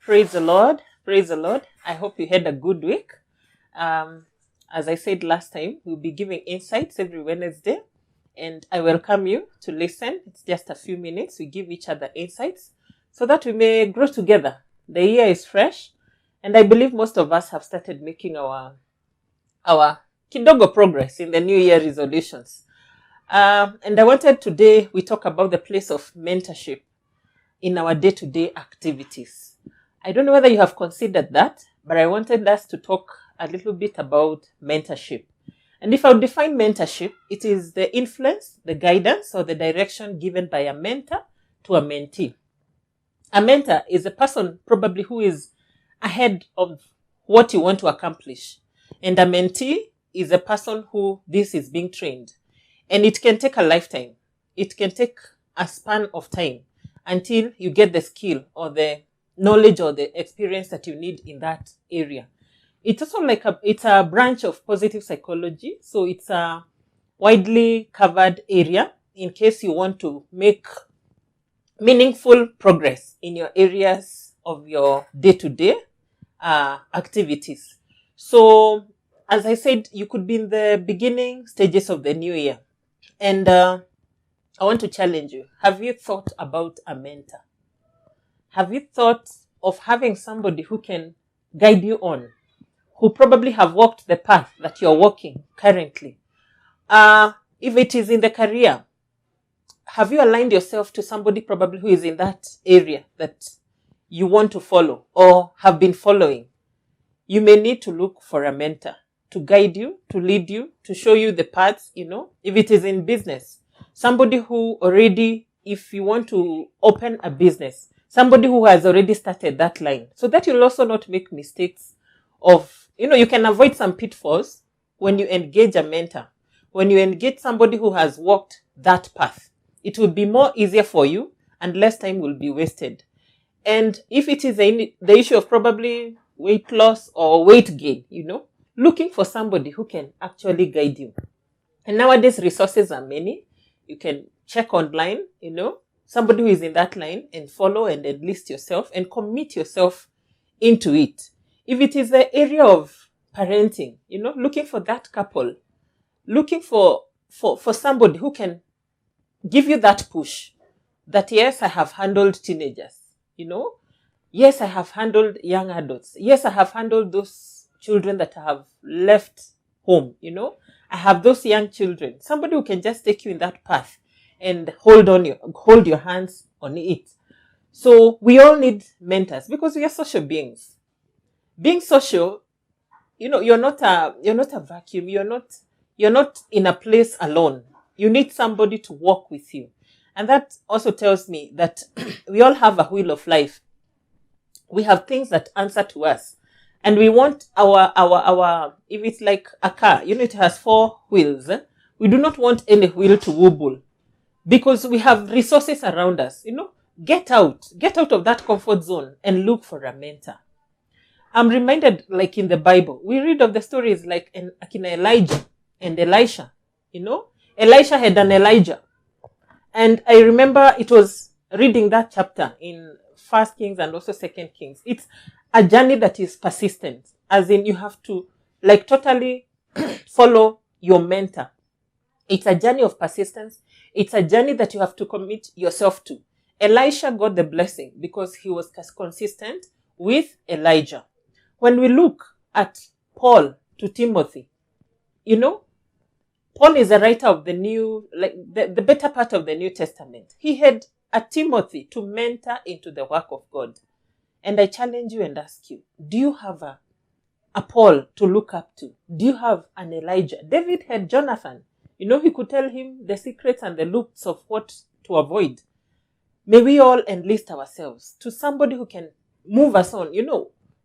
Praise the Lord. Praise the Lord. I hope you had a good week. As I said last time, we'll be giving insights every Wednesday, and I welcome you to listen. It's just a few minutes. We give each other insights so that we may grow together. The year is fresh, and I believe most of us have started making our kidogo progress in the New Year resolutions. And I wanted today we talk about the place of mentorship in our day-to-day activities. I don't know whether you have considered that, but I wanted us to talk a little bit about mentorship. And if I would define mentorship, it is the influence, the guidance, or the direction given by a mentor to a mentee. A mentor is a person probably who is ahead of what you want to accomplish. And a mentee is a person who this is being trained. And it can take a lifetime. It can take a span of time until you get the skill or the knowledge or the experience that you need in that area. It's also it's a branch of positive psychology. So it's a widely covered area in case you want to make meaningful progress in your areas of your day-to-day activities. So as I said, you could be in the beginning stages of the new year. And I want to challenge you. Have you thought about a mentor? Have you thought of having somebody who can guide you on, who probably have walked the path that you're walking currently? If it is in the career, have you aligned yourself to somebody probably who is in that area that you want to follow or have been following? You may need to look for a mentor to guide you, to lead you, to show you the paths, If it is in business, somebody who already, if you want to open a business, somebody who has already started that line, so that you'll also not make mistakes of, you can avoid some pitfalls when you engage a mentor. When you engage somebody who has walked that path, it will be more easier for you and less time will be wasted. And if it is the issue of probably weight loss or weight gain, looking for somebody who can actually guide you. And nowadays resources are many. You can check online, somebody who is in that line and follow and enlist yourself and commit yourself into it. If it is the area of parenting, looking for that couple, looking for somebody who can give you that push that, yes, I have handled teenagers, yes, I have handled young adults. Yes, I have handled those children that have left home, I have those young children. Somebody who can just take you in that path and hold your hands on it. So we all need mentors because we are social beings. Being social, you're not a vacuum. You're not in a place alone. You need somebody to walk with you. And that also tells me that we all have a wheel of life. We have things that answer to us. And we want our if it's like a car, it has 4 wheels. We do not want any wheel to wobble because we have resources around us. Get out of that comfort zone and look for a mentor. I'm reminded, like in the Bible, we read of the stories like in Elijah and Elisha. Elisha had an Elijah. And I remember it was reading that chapter in 1 Kings and also 2 Kings. It's a journey that is persistent, as in you have to totally follow your mentor. It's a journey of persistence. It's a journey that you have to commit yourself to. Elisha got the blessing because he was consistent with Elijah. When we look at Paul to Timothy, Paul is a writer of the the better part of the New Testament. He had a Timothy to mentor into the work of God. And I challenge you and ask you, do you have a Paul to look up to? Do you have an Elijah? David had Jonathan. He could tell him the secrets and the loops of what to avoid. May we all enlist ourselves to somebody who can move us on,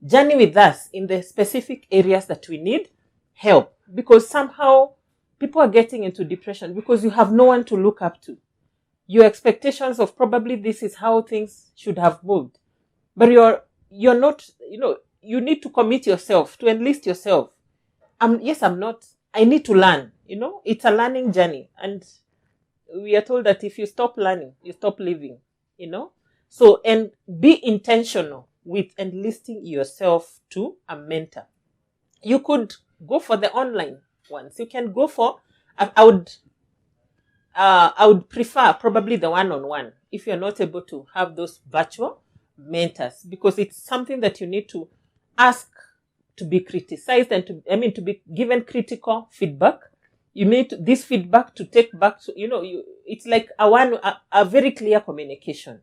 journey with us in the specific areas that we need help. Because somehow people are getting into depression because you have no one to look up to. Your expectations of probably this is how things should have moved. But you're not, you need to commit yourself, to enlist yourself. I need to learn, it's a learning journey. And we are told that if you stop learning, you stop living, So, and be intentional. with enlisting yourself to a mentor. You could go for the online ones. You can go for, I would prefer probably the one-on-one if you're not able to have those virtual mentors, because it's something that you need to ask to be criticized and to be given critical feedback. You need this feedback to take back to, it's like a very clear communication,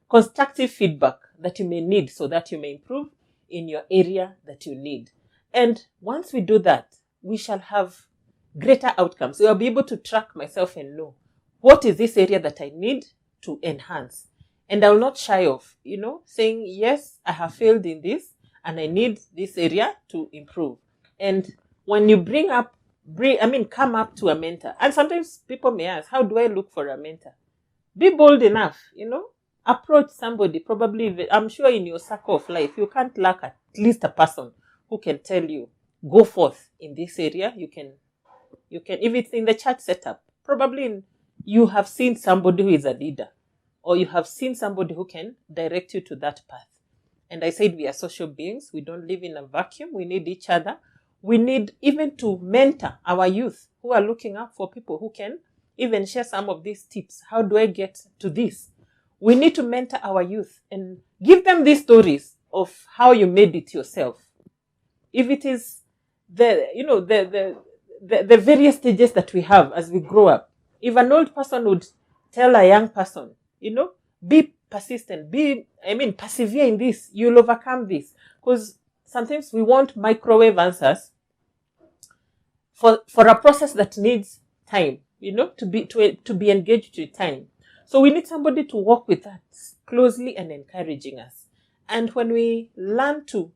constructive feedback that you may need so that you may improve in your area that you need. And once we do that, we shall have greater outcomes. So I'll be able to track myself and know what is this area that I need to enhance. And I will not shy off, saying, yes, I have failed in this and I need this area to improve. And when you come up to a mentor, and sometimes people may ask, how do I look for a mentor? Be bold enough, approach somebody. Probably, I'm sure in your circle of life, you can't lack at least a person who can tell you, go forth in this area. You can, if it's in the church setup, probably you have seen somebody who is a leader, or you have seen somebody who can direct you to that path. And I said we are social beings. We don't live in a vacuum. We need each other. We need even to mentor our youth who are looking up for people who can even share some of these tips. How do I get to this? We need to mentor our youth and give them these stories of how you made it yourself. If it is the various stages that we have as we grow up. If an old person would tell a young person, be persistent, persevere in this, you'll overcome this. Because sometimes we want microwave answers for a process that needs time, to be engaged with time. So we need somebody to work with us closely and encouraging us. And when we learn to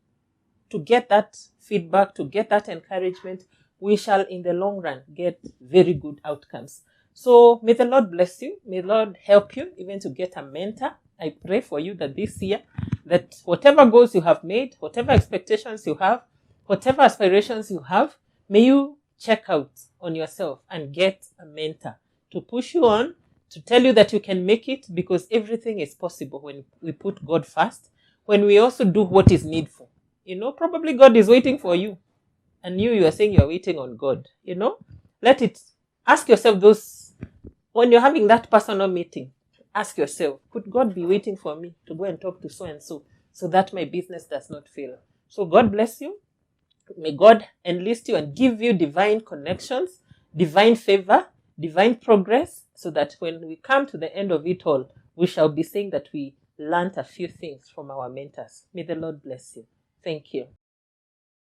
get that feedback, to get that encouragement, we shall in the long run get very good outcomes. So may the Lord bless you. May the Lord help you even to get a mentor. I pray for you that this year, that whatever goals you have made, whatever expectations you have, whatever aspirations you have, may you check out on yourself and get a mentor to push you on, to tell you that you can make it, because everything is possible when we put God first, when we also do what is needful. Probably God is waiting for you, and you are saying you are waiting on God. Ask yourself those, when you're having that personal meeting, ask yourself, could God be waiting for me to go and talk to so-and-so that my business does not fail? So God bless you. May God enlist you and give you divine connections, divine favor, divine progress, so that when we come to the end of it all, we shall be saying that we learned a few things from our mentors. May the Lord bless you. Thank you.